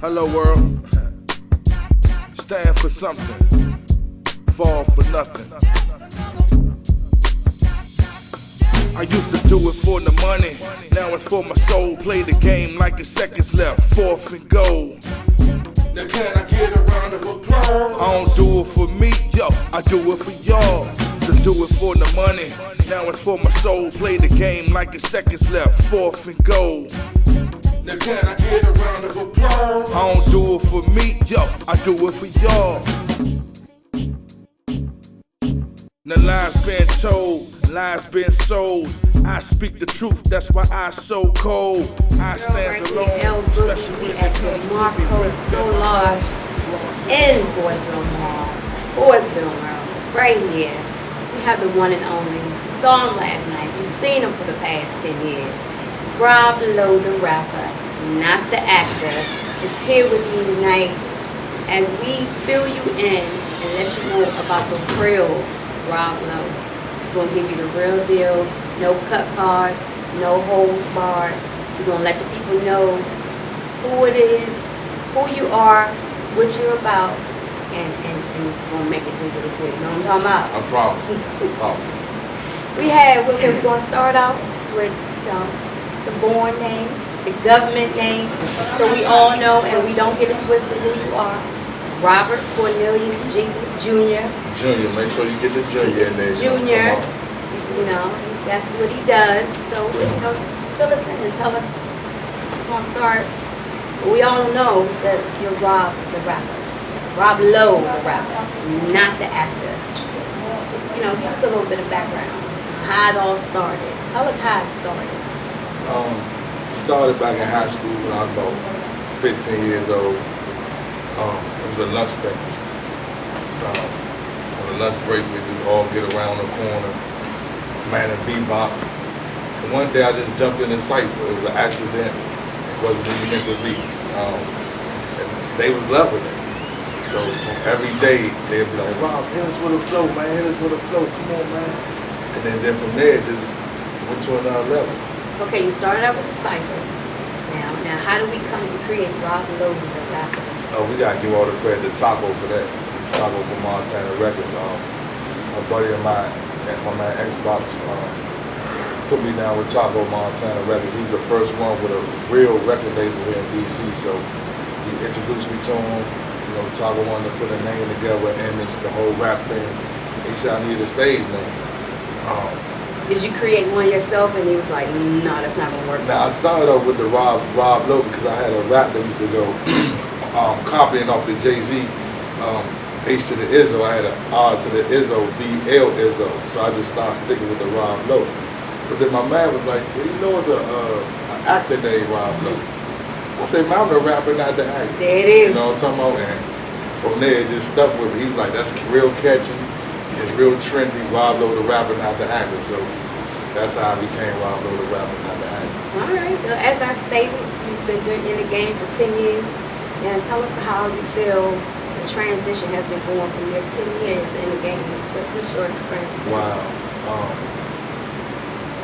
Hello world. Stand for something. Fall for nothing. I used to do it for the money. Now it's for my soul. Play the game like it's seconds left. Fourth and goal. Now can I get a round of applause? I don't do it for me, yo, I do it for y'all. To do it for the money, now it's for my soul. Play the game like it's seconds left, fourth and goal. Now can I get a round of applause? I don't do it for me, yo, I do it for y'all. The lies been told, lies been sold. I speak the truth, that's why I so cold. I stand alone, especially when it comes to me. So lost in Forestville, Maryland, right here. We have the one and only. You saw him last night. You've seen him for the past 10 years. Rob Lowe, the rapper, not the actor, is here with me tonight as we fill you in and let you know about the real Rob Lowe. We're gonna give you the real deal, no cut cards, no holds barred. We're gonna let the people know who it is, who you are, what you're about, and we're gonna make it do what it do. You know what I'm talking about? I promise. We're gonna start out with the born name, the government name, so we all know and we don't get it twisted who you are. Robert Cornelius Jenkins Jr. Junior, make sure you get the junior in there. Junior, you know, that's what he does. So, you know, just fill us in and tell us. We're going to start. We all know that you're Rob the rapper. Rob Lowe the rapper, not the actor. So, you know, give us a little bit of background. How it all started. Tell us how it started. Started back in high school when I was about 15 years old. It was a lunch break. So on the lunch break, we just all get around the corner, man, and beatbox. And one day I just jumped in the cypher. It was an accident. It wasn't even meant to be. And they was loving it. So every day they'd be like, "Rob, hit us with a flow, man. Hit us with a flow. Come on, man." And then from there, it just went to another level. Okay, you started out with the ciphers. Now, how do we come to create Rob Lowe the rapper? We gotta give all the credit to Taco for that. Taco from Montana Records. A buddy of mine, my man Xbox, put me down with Taco Montana Records. He was the first one with a real record label here in DC. So he introduced me to him. You know, Taco wanted to put a name together, an image, the whole rap thing. He said I needed a stage name. Did you create one yourself and he was like, no, that's not gonna work? Now I started off with the Rob Lowe because I had a rap that used to go copying off the Jay-Z H to the Izzo. I had an R to the Izzo, B-L Izzo. So I just started sticking with the Rob Lowe. So then my man was like, well, you know it's an actor named Rob Lowe. I said, man, I'm the rapper, not the actor. There it is. You know what I'm talking about? And from there it just stuck with me. He was like, that's real catchy. It's real trendy, Rob Lowe the rapper, not the actor. So that's how I became Rob Lowe the rapper, not the actor. All right. Well, as I stated, you've been in the game for 10 years. And tell us how you feel the transition has been going from your 10 years in the game. What's your experience? Wow.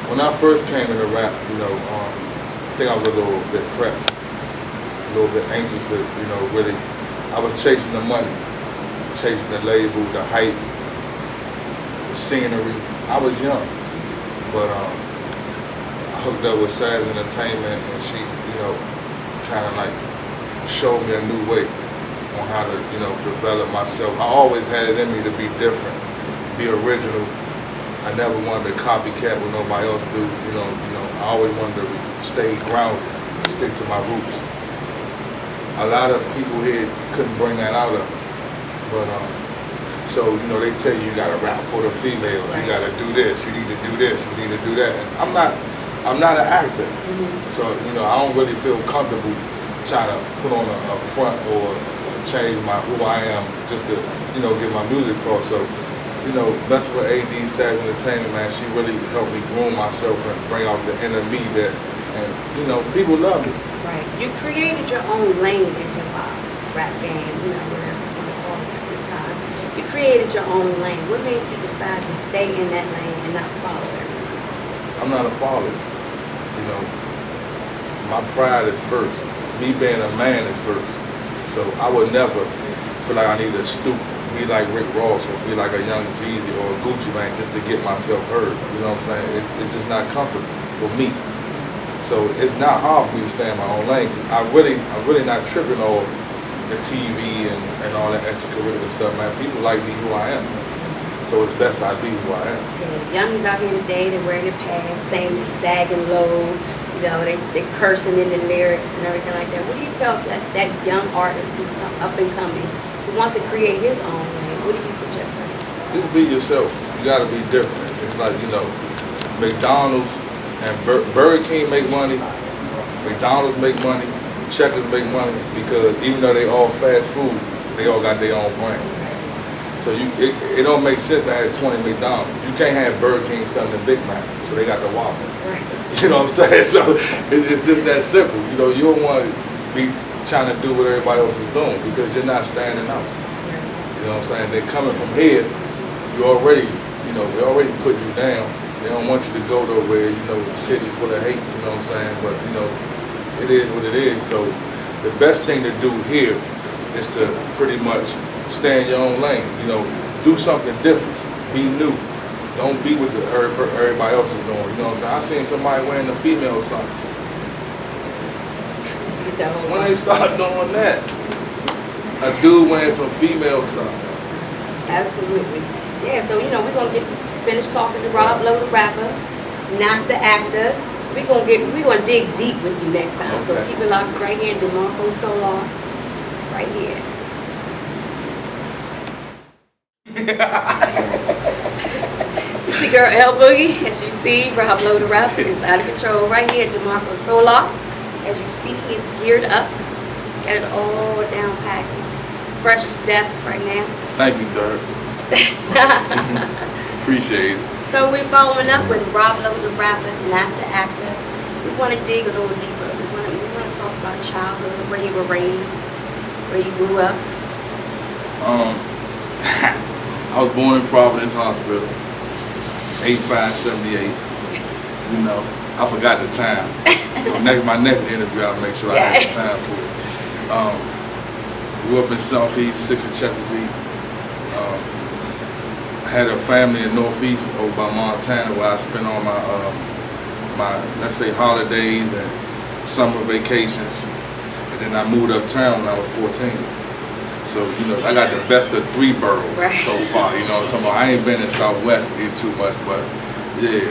When I first came into rap, you know, I think I was a little bit pressed, a little bit anxious, but, you know, really, I was chasing the money, chasing the label, the hype, the scenery. I was young, but I hooked up with SAHS Entertainment, and she, you know, kind of like showed me a new way on how to, you know, develop myself. I always had it in me to be different, be original. I never wanted to copycat what nobody else do. You know, I always wanted to stay grounded, stick to my roots. A lot of people here couldn't bring that out of me, but so, you know, they tell you gotta rap for the females, you gotta do this, you need to do this, you need to do that. And I'm not an actor, so, you know, I don't really feel comfortable trying to put on a front or change who I am just to, you know, get my music across. So, you know, messing with AD SAHS Entertainment, man, she really helped me groom myself and bring out the inner me that, and, you know, people love me. Right. You created your own lane in hip-hop, rap game, you know, whatever you want to call it at this time. You created your own lane. What made you decide to stay in that lane and not follow everyone? I'm not a follower. You know, my pride is first. Me being a man is first. So I would never feel like I need to stoop, be like Rick Ross or be like a Young Jeezy or a Gucci man just to get myself heard. You know what I'm saying? It's just not comfortable for me. So it's not hard for me to stay in my own lane. I'm really not tripping over the TV and all that extracurricular stuff, man. People like me who I am. So it's best I be who I am. Yeah, youngies out here today, they're wearing their pants, saying they sagging low, you know, they cursing in the lyrics and everything like that. What do you tell that young artist who's up and coming, who wants to create his own lane? What do you suggest? Just be yourself. You gotta be different. It's like, you know, McDonald's and Burger King make money, McDonald's make money, Checkers make money, because even though they all fast food, they all got their own brand. So it don't make sense to have 20 McDonald's. You can't have Burger King selling the Big Mac, so they got the Whopper. Right. You know what I'm saying? So it's just that simple. You know, you don't want to be trying to do what everybody else is doing because you're not standing out. You know what I'm saying? They're coming from here. They're already putting you down. They don't want you to go to where, you know, the city's full of hate. You know what I'm saying? But, you know, it is what it is. So the best thing to do here is to pretty much stay in your own lane. You know, do something different. Be new. Don't be what everybody else is doing. You know what I'm saying? I seen somebody wearing the female socks. When they start doing that, a dude wearing some female socks. Absolutely. Yeah, so, you know, we're going to finish talking to Rob Lowe, the rapper, not the actor. We're gonna dig deep with you next time. Okay. So keep it locked right here in DeMarco Solar, right here. It's your girl L Boogie. As you see, Rob Lowe, the rapper, is out of control right here at DeMarco Solar. As you see, he's geared up, got it all down pat. He's fresh to death right now. Thank you, Dirk. Appreciate it. So we're following up with Rob Lowe, the rapper, not the actor. We want to dig a little deeper. We want to talk about childhood, where you were raised, where you grew up. I was born in Providence Hospital, 8578. You know, I forgot the time. So my next interview, I'll make sure I have the time for it. Grew up in Southeast, 6 in Chesapeake. I had a family in Northeast over by Montana where I spent all my let's say holidays and summer vacations, and then I moved uptown when I was 14. So, you know, I got the best of 3 boroughs so far. You know what I'm talking about? I ain't been in Southwest too much, but yeah.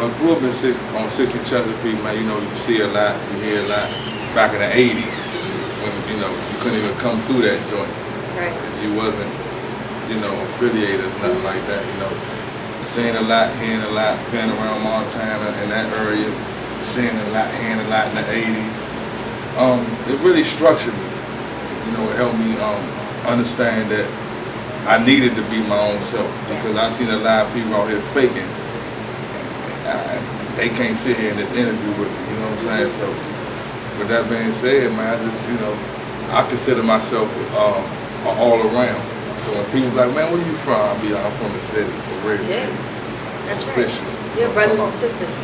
I grew up on 6 in Chesapeake, man. You know, you see a lot, you hear a lot. Back in the 80s, when, you know, you couldn't even come through that joint. Right. You wasn't, you know, affiliated, nothing like that, you know. Seeing a lot, hearing a lot, being around Montana in that area, seeing a lot, hearing a lot in the 80s. It really structured me. You know, it helped me understand that I needed to be my own self, because I seen a lot of people out here faking. They can't sit here in this interview with me, you know what I'm saying? So, with that being said, man, I just, you know, I consider myself all around. So when people be like, man, where you from? I'll be like, I'm from the city, for real. Yeah, that's right. Officially. You have brothers and sisters?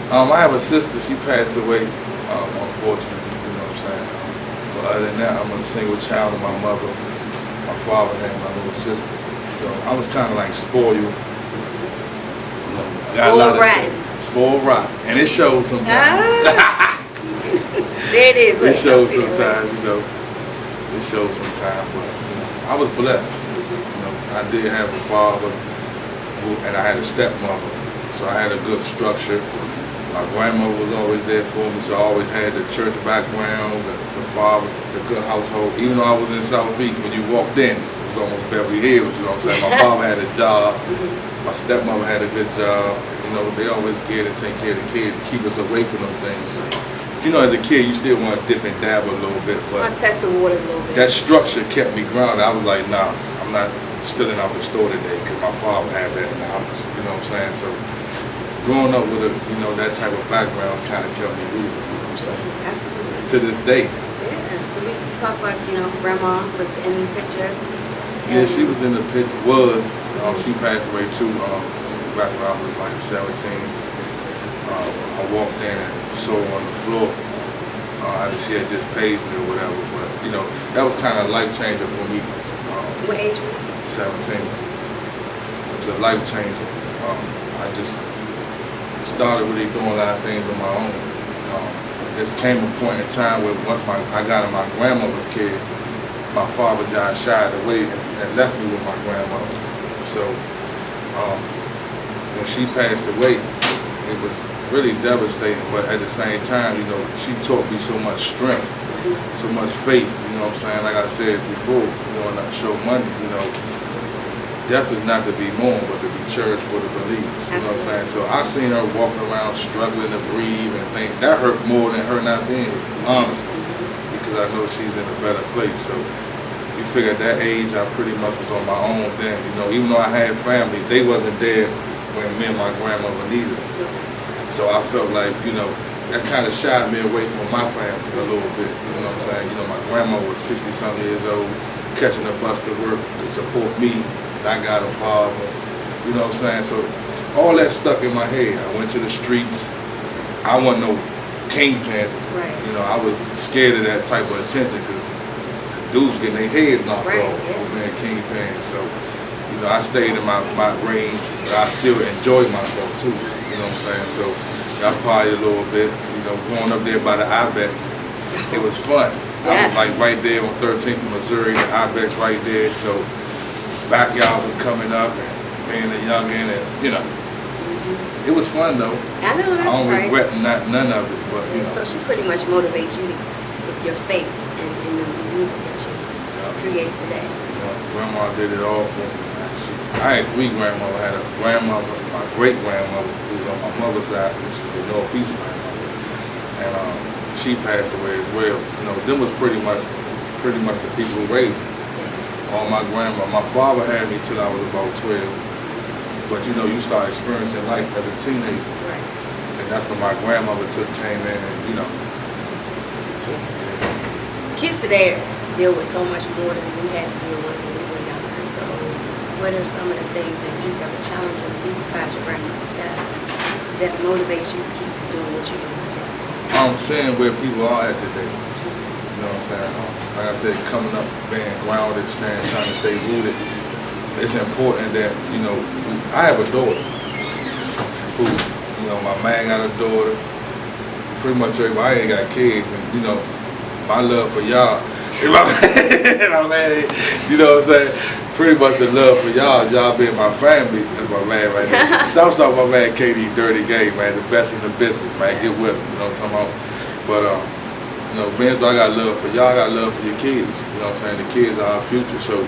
I have a sister. She passed away, unfortunately, you know what I'm saying? But other than that, I'm a single child of my mother, my father, and my little sister. So I was kind of like spoiled. Spoiled rotten. Spoiled rotten. And it shows sometimes. There it is. It shows sometimes, you know. It shows sometimes, but you know, I was blessed. You know, I did have a father, and I had a stepmother, so I had a good structure. My grandmother was always there for me, so I always had the church background, the father, the good household. Even though I was in Southeast, when you walked in, it was almost Beverly Hills, you know what I'm saying? My father had a job, my stepmother had a good job. You know, they always cared to take care of the kids, to keep us away from them things. But, you know, as a kid, you still want to dip and dabble a little bit, but I test the water a little bit. That structure kept me grounded. I was like, nah, I'm not stealing out the store today, because my father had that in the house, you know what I'm saying? So growing up with that type of background kind of kept me rooted, you know what I'm saying? Absolutely. To this day. Yeah, so we talk about, grandma was in the picture. Yeah, she was in the picture, she passed away too, back when I was like 17. I walked in and saw her on the floor. She had just paged me or whatever, but you know, that was kind of a life changer for me. What age were you? 17. It was a life changer. I just started really doing a lot of things on my own. There came a point in time where once I got in my grandmother's care, my father John shied away and left me with my grandmother. So when she passed away, it was really devastating, but at the same time, you know, she taught me so much strength, so much faith, you know what I'm saying? Like I said before, you know, not show money, you know, death is not to be mourned, but to be cherished for the believers, you know what I'm saying? So I seen her walking around struggling to breathe and think that hurt more than her not being here, honestly, because I know she's in a better place. So you figure at that age, I pretty much was on my own then, you know, even though I had family, they wasn't there when me and my grandmother needed it. So I felt like, you know, that kind of shied me away from my family a little bit, you know what I'm saying? You know, my grandma was 60-something years old, catching a bus to work to support me. I got a father, you know what I'm saying? So all that stuck in my head. I went to the streets. I wasn't no kingpin. Right. You know, I was scared of that type of attention because dudes getting their heads knocked off for being kingpin. So, you know, I stayed in my range, but I still enjoyed myself too. You know what I'm saying? So I partied a little bit, you know, going up there by the Ibex. It was fun. I was like right there on 13th and Missouri, the Ibex right there. So backyard was coming up and being a youngin' and, you know, it was fun though. I know, that's right. I don't regret none of it, but you know. So she pretty much motivates you with your faith and the music that you create today. Grandma did it all for me. I had three grandmothers. I had a grandmother, my great-grandmother, who was on my mother's side, which was the Northeast grandmother, and she passed away as well. You know, them was pretty much the people who raised me. All my grandma, my father had me till I was about 12, but you know, you start experiencing life as a teenager, and that's when my grandmother came in, and you know. Kids today deal with so much more than we had to deal with when we were younger. So what are some of the things that you have a challenge in you besides your grandmother that motivates you to keep doing what you're doing? I'm seeing where people are at today. You know what I'm saying? Like I said, coming up, being grounded, trying to stay rooted. It's important that, you know, I have a daughter who, you know, my man got a daughter. Pretty much everybody ain't got kids, and you know, my love for y'all. My man, you know what I'm saying? Pretty much the love for y'all being my family. That's my man right there. Shouts out my man KD Dirty Game, man, the best in the business, man. Get with him, you know what I'm talking about? But you know, being I got love for y'all, I got love for your kids. You know what I'm saying? The kids are our future, so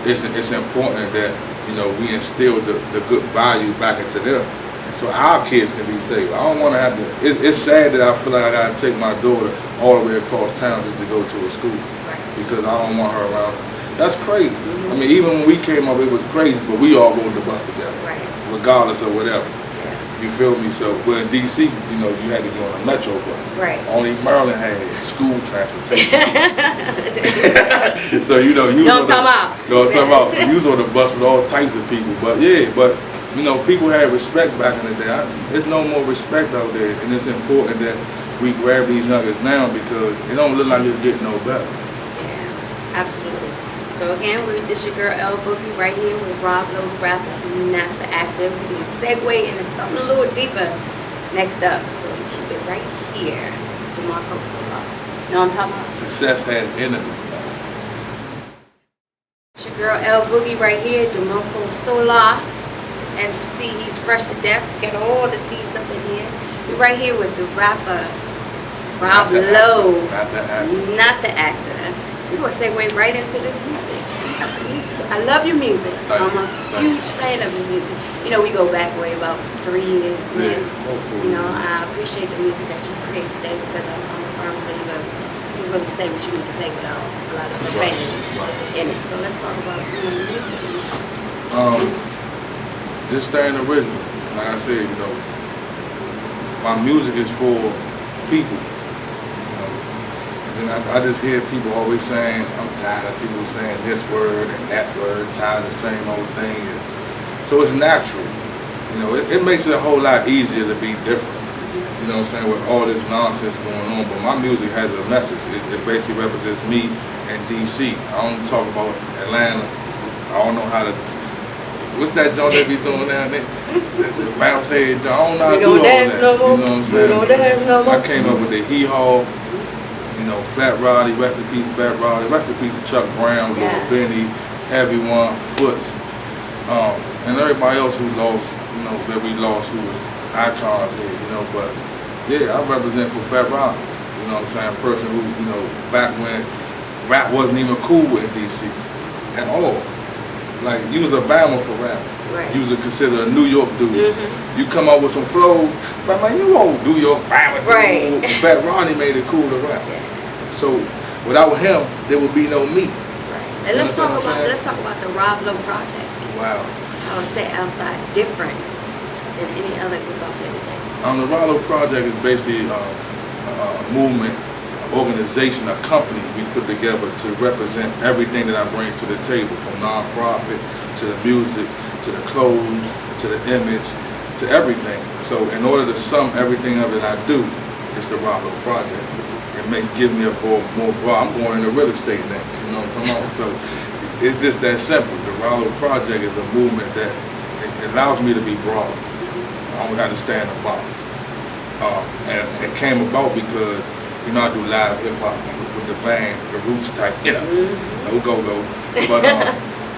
it's important that, you know, we instill the good value back into them, so our kids can be safe. I don't want to have to. It's sad that I feel like I gotta take my daughter all the way across town just to go to a school because I don't want her around. That's crazy. I mean, even when we came up, it was crazy, but we all rode the bus together, regardless of whatever. You feel me? So, well, in D.C., you know, you had to go on a metro bus. Only Maryland had school transportation. So, you know, you don't talk about. So you was on the bus with all types of people. But yeah, you know, people had respect back in the day. There's no more respect out there, and it's important that we grab these nuggets now because it don't look like it's getting no better. Yeah, absolutely. So again, this your girl L Boogie right here with Rob Lowe, the rapper, not the actor. We're going to segue into something a little deeper next up. So you keep it right here. DeMarco Solar. Know what I'm talking about? Success has enemies. It's your girl L Boogie right here, DeMarco Solar. As you see, he's fresh to death. Got all the T's up in here. We're right here with the rapper, Rob Lowe, not the actor. We're going to segue right into this music. I love your music. I'm a huge fan of your music. You know, we go back way about 3 years. And, you know, I appreciate the music that you create today because I'm a firm believer. You can really say what you need to say without a lot of profanity in it. So let's talk about music. Just staying original. Like I said, you know, my music is for people. And I just hear people always saying, I'm tired of people saying this word and that word, tired of the same old thing. And so it's natural. You know, it makes it a whole lot easier to be different. You know what I'm saying? With all this nonsense going on, but my music has a message. It basically represents me and DC. I don't talk about Atlanta. I don't know how to. What's that joint that be doing down there? The bounce head joint. I don't know how to do all that. You know what I'm saying? We don't dance no more. I came up with the hee-haw. You know, Fat Roddy, rest in peace, Fat Roddy, rest in peace to Chuck Brown, Little Benny, Heavy One, Foots, and everybody else who lost, you know, that we lost who was icons here, you know. But yeah, I represent for Fat Roddy. You know what I'm saying? A person who, you know, back when rap wasn't even cool in DC at all. Like, you was a Bama for rap. Right. You was considered a New York dude. You come up with some flows, but man, you old New York Bama dude. Right. Fat Roddy made it cool to rap. Yeah. So without him, there would be no me. Right. And let's talk about the Rob Lowe project. Wow. I would say outside different than any other group out there today. The Rob Lowe project is basically a movement, organization, a company we put together to represent everything that I bring to the table, from non-profit to the music, to the clothes, to the image, to everything. So in order to sum everything of it I do, it's the Rob Lowe project. It gives me a more broad. I'm going into real estate next, you know what I'm talking about? So it's just that simple. The Rob Lowe project is a movement that it allows me to be broad. I don't have to stay in a box. And it came about because, you know, I do live hip hop with the band, the Roots type, you know, no go-go, but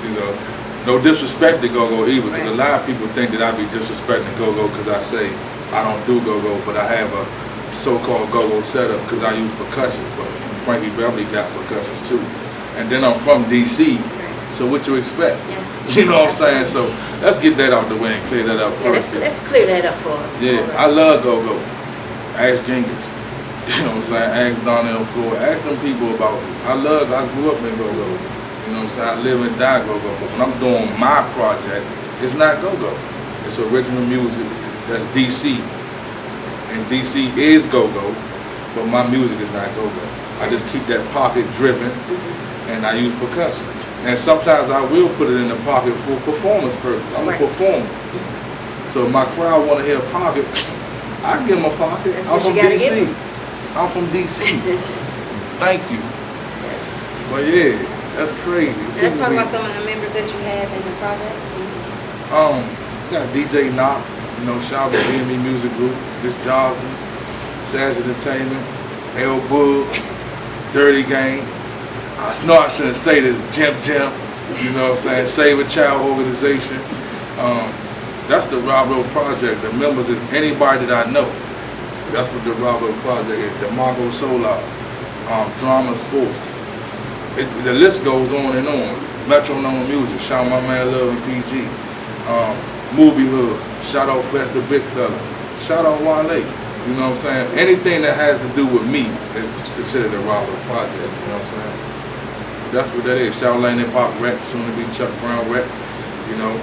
you know, no disrespect to go-go either, because a lot of people think that I be disrespecting go-go because I say I don't do go-go, but I have a so-called go-go setup because I use percussions, but Frankie Beverly got percussions too. And then I'm from DC, so what you expect? Yes. You know what I'm saying? So let's get that out the way and clear that up first. Let's clear that up for us. Yeah, I love go-go. Ask Genghis. You know what I'm saying? Ask Donnell Floyd. Ask them people about me. I grew up in go-go. You know what I'm saying? I live and die go-go. But when I'm doing my project, it's not go-go. It's original music that's DC. And DC is go-go, but my music is not go-go. I just keep that pocket driven, and I use percussion. And sometimes I will put it in the pocket for performance purpose. I'm a performer. So if my crowd want to hear pocket, I give them a pocket. I'm from DC. I'm from DC. Thank you. Well, yeah, that's crazy. Let's talk about some of the members that you have in the project. Got DJ Knock, you know, shout out to DME Music Group, Miss Johnson, SAHS Entertainment, L Boog, Dirty Game. I know I shouldn't say this, Jim, you know what I'm saying, Save a Child organization. That's the Rob Lowe project. The members is anybody that I know. That's what the Rob Lowe project is. DeMarco Solar, Drama Sports. The list goes on and on. Metro Known Music, shout out my man Love and PG. Movie Hood, shout out Fest the Big Fella. Shout out Wale. You know what I'm saying? Anything that has to do with me is considered a Rob Lowe project. You know what I'm saying? That's what that is. Shout out Lane Park Rec, soon to be Chuck Brown Rec. You know,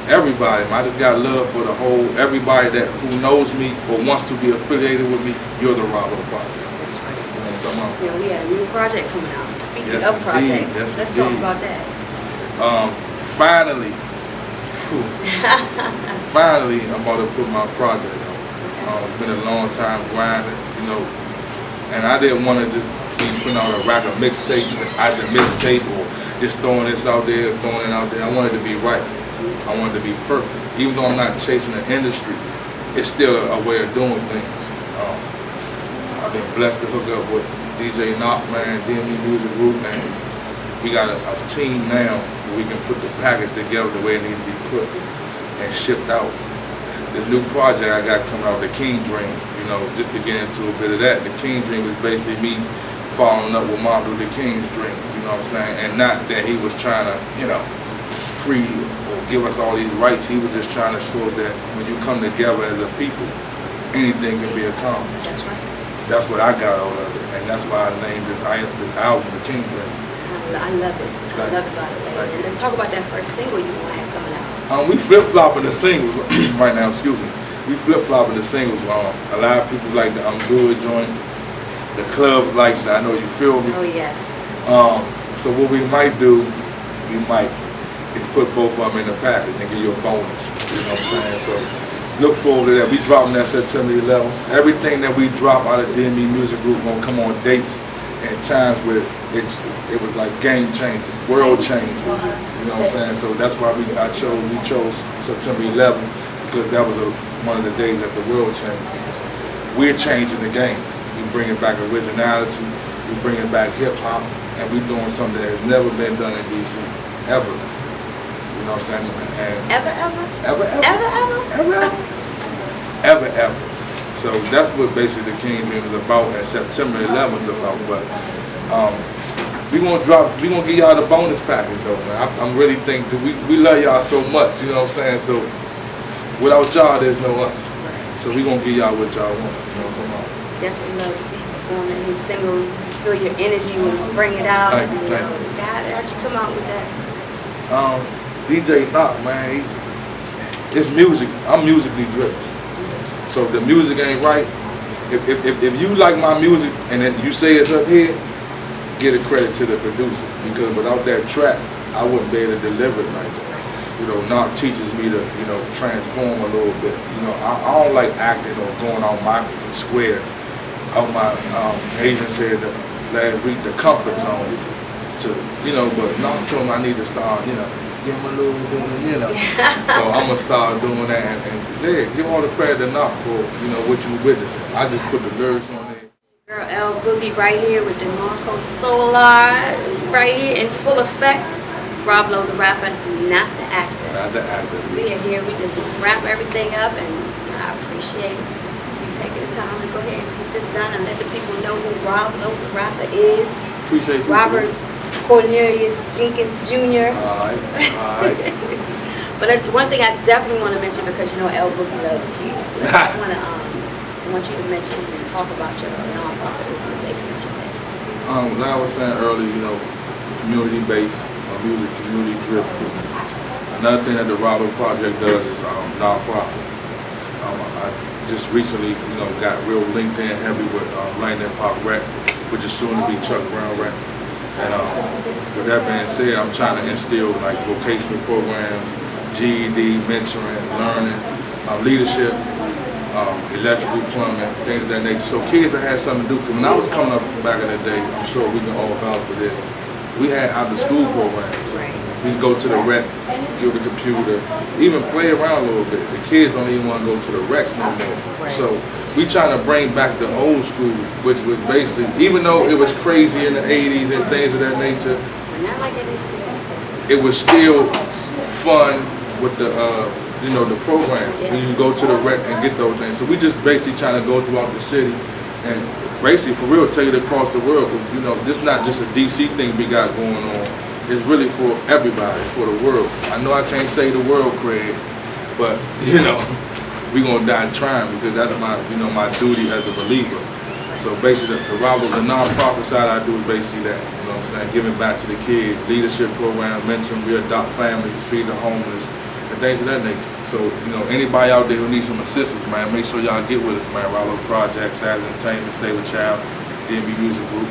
everybody. I just got love for the whole, everybody who knows me or wants to be affiliated with me. You're the Rob Lowe project. That's right. You know what I'm talking about? Yeah, we had a new project coming out. Speaking of projects, let's talk about that. Finally, I'm about to put my project out. It's been a long time grinding, you know, and I didn't want to just be putting out a rack of mixtapes as a mixtape or just throwing this out there, throwing it out there. I wanted to be right. I wanted to be perfect. Even though I'm not chasing the industry, it's still a way of doing things. I've been blessed to hook up with DJ Knock, man, DME Music Group, man. We got a team now where we can put the package together the way it needs to be put and shipped out. This new project I got coming out, The King Dream, you know, just to get into a bit of that. The King Dream is basically me following up with Martin Luther King's dream, you know what I'm saying? And not that he was trying to, you know, free or give us all these rights. He was just trying to show us that when you come together as a people, anything can be accomplished. That's right. That's what I got out of it, and that's why I named this album The King Dream. I love it. I love it, by the way. And let's talk about that first single you gonna have coming out. We flip-flopping the singles right now, excuse me. We flip-flopping the singles. A lot of people like the I'm Good joint. The clubs like that. I know you feel me. Oh, yes. So what we might do, is put both of them in the package and give you a bonus. You know what I'm saying? So look forward to that. We dropping that September 11th. Everything that we drop out of DME Music Group gonna come on dates and times where it was like game changing, world changing. You know what I'm saying? So that's why we chose September 11th, because that was one of the days that the world changed. We're changing the game. We bringing back originality. We bringing back hip hop, and we doing something that has never been done in DC ever. You know what I'm saying? And ever. So that's what basically the King Dream is about, and September 11th is about. But we gonna give y'all the bonus package though, man. I'm really thinking, cause we love y'all so much. You know what I'm saying? So without y'all, there's no us. So we gonna give y'all what y'all want. You know what I'm talking about? Definitely love to see you perform a new single. You feel your energy when you bring it out. Thank you. How'd you come out with that? DJ Knock, man, it's music. I'm musically driven. So if the music ain't right, if you like my music and then you say it's up here, give the credit to the producer, because without that track, I wouldn't be able to deliver it like that. You know, Knock teaches me to, you know, transform a little bit. You know, I don't like acting or going on my square, on my, Adrian said last week, the comfort zone to, you know, but Knock told me I need to start, you know, give him a little bit, you know. So I'm gonna start doing that, and yeah, give all the credit to Knock for, you know, what you witnessing. I just put the lyrics on there. Girl L Boogie right here with DeMarco Solar right here in full effect. Rob Lowe the rapper, not the actor. Not the actor. We are here, we just wrap everything up, and I appreciate you taking the time to go ahead and get this done and let the people know who Rob Lowe the rapper is. Appreciate you. Robert Cornelius Jenkins Jr. Alright. But one thing I definitely want to mention, because you know L Boogie love the kids. I want you to mention and talk about your nonprofit organization that you have. Like I was saying earlier, you know, community-based, music community driven. Another thing that the Rob Lowe Project does is nonprofit. I just recently, you know, got real linked in heavy with Langdon Park Rec, which is soon to be Chuck Brown Rec. And with that being said, I'm trying to instill like vocational programs, GED, mentoring, learning, leadership, electrical, plumbing, things of that nature. So kids that had something to do. Because when I was coming up back in the day, I'm sure we can all vouch for this, we had after school programs. Right. We go to the rec, give the computer, even play around a little bit. The kids don't even want to go to the recs no more. Right. So we trying to bring back the old school, which was basically, even though it was crazy in the 80s and things of that nature, But not like it is today. it was still fun with the, you know, the program. Yeah. When you go to the rec and get those things. So we just basically trying to go throughout the city and basically, for real, take it across the world. Because, you know, this is not just a DC thing we got going on. It's really for everybody, for the world. I know I can't say the world, Craig, but, you know, we gonna die trying, because that's my, you know, my duty as a believer. So basically, the Rob Lowe, the nonprofit side I do is basically that. You know what I'm saying? Giving back to the kids, leadership programs, mentoring, we adopt families, feed the homeless, and things of that nature. So, you know, anybody out there who needs some assistance, man, make sure y'all get with us, man. Rob Lowe Project, SAHS Entertainment, Save a Child, DME Music Group.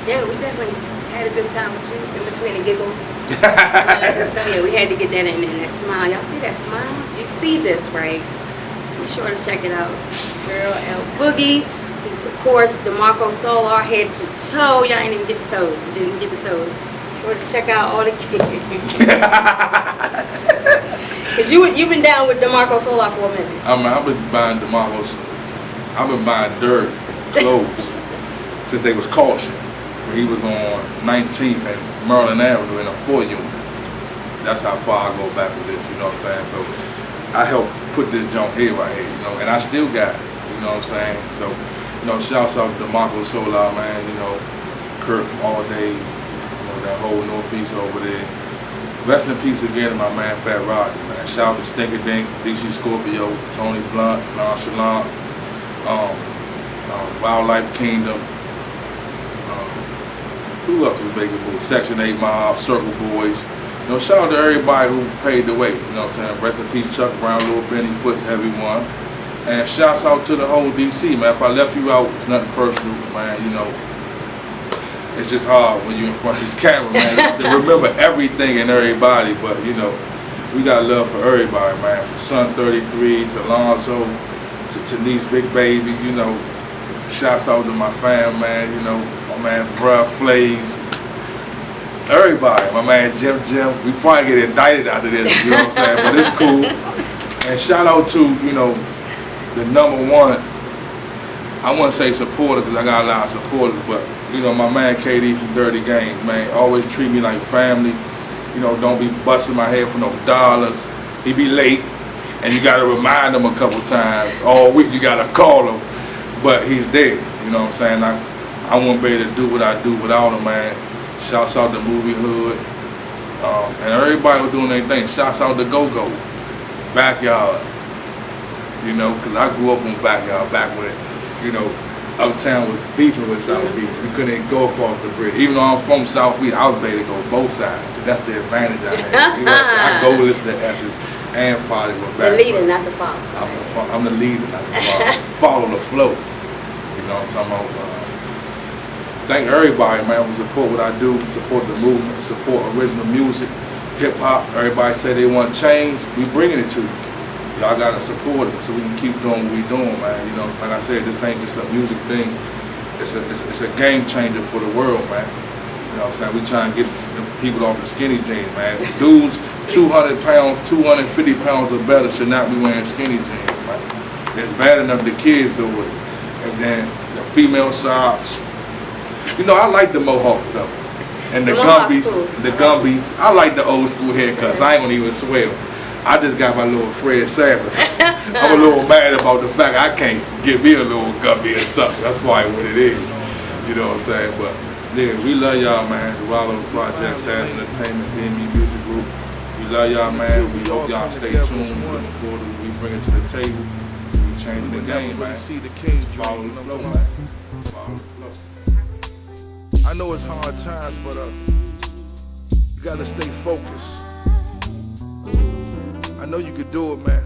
Yeah, we definitely had a good time with you in between the giggles. Yeah, we had to get that in and that smile. Y'all see that smile? You see this, right? Be sure to check it out. Girl L Boogie. Of course, DeMarco Solar, head to toe. Y'all ain't even get the toes. You didn't get the toes. Be sure to check out all the kids. Cause you've been down with DeMarco Solar for a minute. I mean, I've been buying DeMarco's. I've been buying Dirk clothes since they was caution. He was on 19th and Maryland Avenue in a 4 unit. That's how far I go back with this, you know what I'm saying? So I helped put this junk here right here, you know, and I still got it, you know what I'm saying? So, you know, shouts out to DeMarco Solar, man, you know, Kurt from All Days, you know, that whole Northeast over there. Rest in peace again to my man Fat Roger, man. Shout out to Stinker Dink, DC Scorpio, Tony Blunt, Nonchalant, Wildlife Kingdom. Who else was making moves? Section 8 Mob, Circle Boys. You know, shout out to everybody who paid the way. You know what I'm saying? Rest in peace, Chuck Brown, Lil Benny, Foots, everyone. And shouts out to the whole DC, man. If I left you out, it's nothing personal, man. You know, it's just hard when you're in front of this camera, man, to remember everything and everybody. But, you know, we got love for everybody, man. From Son 33 to Alonzo to Niece Big Baby, you know. Shouts out to my fam, man. You know, my man Bruh Flaves. Everybody, my man Jim. We probably get indicted out of this, you know what I'm saying? But it's cool. And shout out to, you know, the #1, I wouldn't say supporter because I got a lot of supporters, but, you know, my man KD from Dirty Games, man, always treat me like family. You know, don't be busting my head for no dollars. He be late, and you got to remind him a couple times. All week you got to call him, but he's there, you know what I'm saying? I wouldn't be able to do what I do without him, man. Shouts out to Movie Hood, and everybody was doing their thing. Shouts out to Go-Go, Backyard, you know, because I grew up on Backyard, back when, you know, Uptown was beefing with Southeast. We couldn't go across the bridge. Even though I'm from Southeast, I was able to go both sides. So that's the advantage I had. You know what I'm saying? I go listen to Essence and Party with Back. The leader, not the follower. I'm the leader, not the follower. Follow the flow. You know what I'm talking about? Thank everybody, man, who support what I do, support the movement, support original music, hip hop. Everybody say they want change. We bringing it to you. Y'all gotta support it so we can keep doing what we doing, man. You know, like I said, this ain't just a music thing. It's a game changer for the world, man. You know what I'm saying? We trying to get people off the skinny jeans, man. Dudes 200 pounds, 250 pounds or better should not be wearing skinny jeans, man. It's bad enough the kids do it. And then the female socks. You know, I like the mohawks though. And the gumbies, cool. I like the old school haircuts. I ain't gonna even swear. I just got my little Fred Savage. I'm a little mad about the fact I can't get me a little gumby or something. That's probably what it is. You know what I'm saying? But yeah, we love y'all, man. The Wallow Project, SAHS Entertainment, DME Music Group. We love y'all, man. We hope y'all stay tuned. We look forward to what we bring it to the table. We changing the game, man. See the king follow the flow, man. Follow the flow. I know it's hard times, but you gotta stay focused. I know you could do it, man.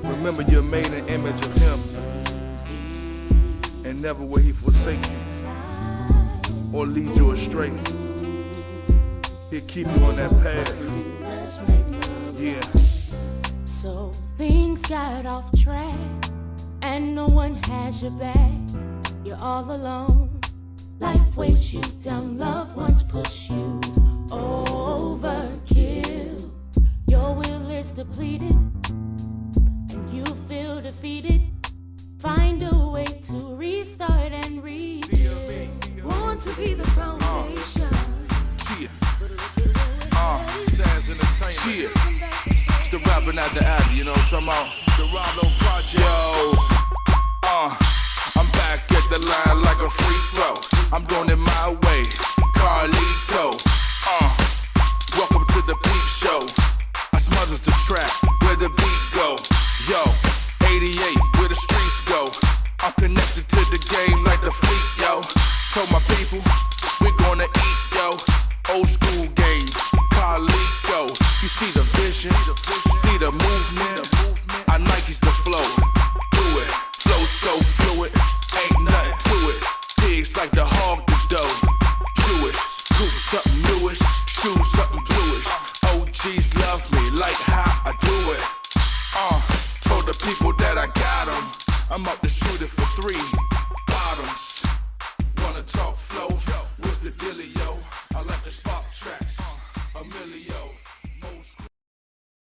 Remember you're made in the image of him, and never will he forsake you or lead you astray. He'll keep you on that path. Yeah. So things got off track, and no one has your back. You're all alone. Life weighs you down, loved ones push you overkill. Your will is depleted, and you feel defeated. Find a way to restart and read. Want to be the foundation. SAHS Entertainment. It's the rapping at the alley, you know what I'm talking about? The Wallow Project. Yo, I'm back at the line like a free throw. I'm doing it my way, Carlito. Welcome to the peep show. I smothers the track where the beat go. Yo, 88 where the streets go. I'm connected to the game like the fleet, yo. Told my people we're gonna eat, yo. Old school game, Carlito. You see the vision, see the movement. I Nike's the flow, do it. Flow so fluid, ain't nothing to it. Pigs like the hog the dough. Jewish, coop something newish, shoes something bluish. OGs love me like how I do it. Told the people that I got 'em. I'm up to shoot it for 3.